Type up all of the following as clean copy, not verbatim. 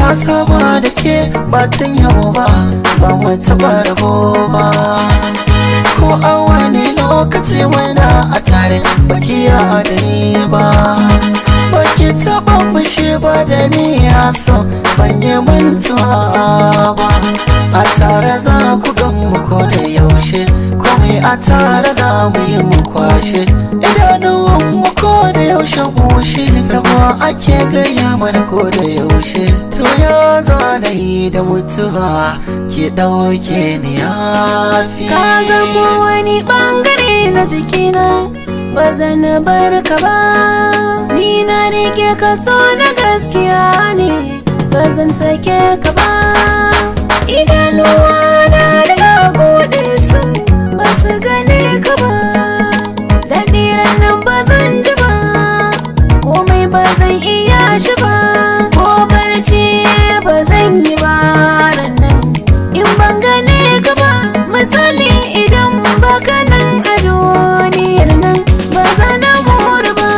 na saba da ke batun yau ba mu taba rabo ba. Ko a wani lokaci muna a tare baki ya da ni ba, baki taba fushi ba da ni ya so ban yi mantuwa ba. A tare za ku gan mu ko da yaushe, komai a tare za mu yi mu kwashe. Idanuwan mu ko da yaushe bushe, da ba ake gaya mana ko da yaushe. To ya zana yi da mutuwa ki ɗauke ni yafi. Ka zamo wani ɓangare na jikina, ba zan bar ka ba. Ni na rike ka so na gaskiya ne, ba zan sake ka ba. Idanuwa na daga buɗe su, ba su gane ka ba. Daɗiran nan ba zan ji ba, komai ba zan iya shi ba. Ko barci ba zan yi ba nan in ban gane ka ba. Misali idan baka nan a duniyar nan, ba zan more ba.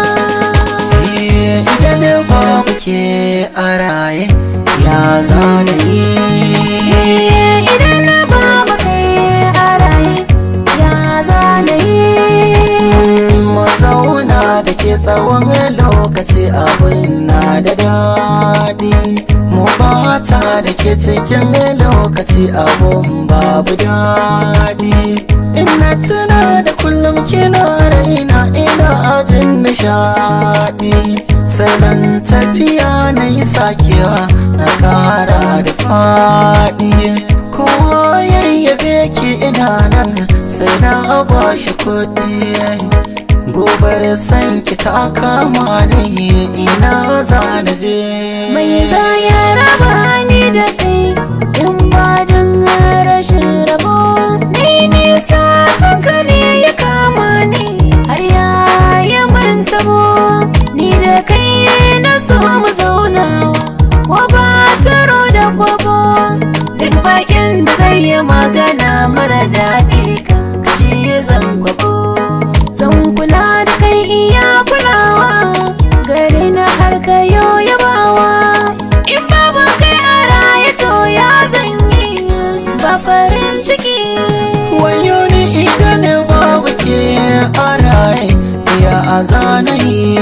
Idan ba muke a raye ya zana yi. Idan ba muke a raye ya zana yi. Mu zauna da ke tsawon lokaci abin na da daɗi, mu bata da ke cikin lokaci abun babu daɗi. Ina tuna da kullum kina raina ina jin nishaɗi, salon tafiya na yi sakewa na ƙara da faɗi. Kowa yayyabe ki ina nan sai na ba shi kuɗi, gobar san ki ta kama ni ina za na je. Mai za ya raba ni da kai in ba don rashin rabo. Ni nisa san ka ne ya kama ni har ya yi mantabo. Ni da kai na so mu zaunawa, ko ba taro da kwabo. Duk bakin da zai yi magana mara daɗi kan kashi zan kwabo. Zan kula da kai iya kulawa, gari na har kayo yabawa. In babu kai a raye to ya zan yi ba farin ciki. Wayo ni idan babu ke a raye ya zana yi.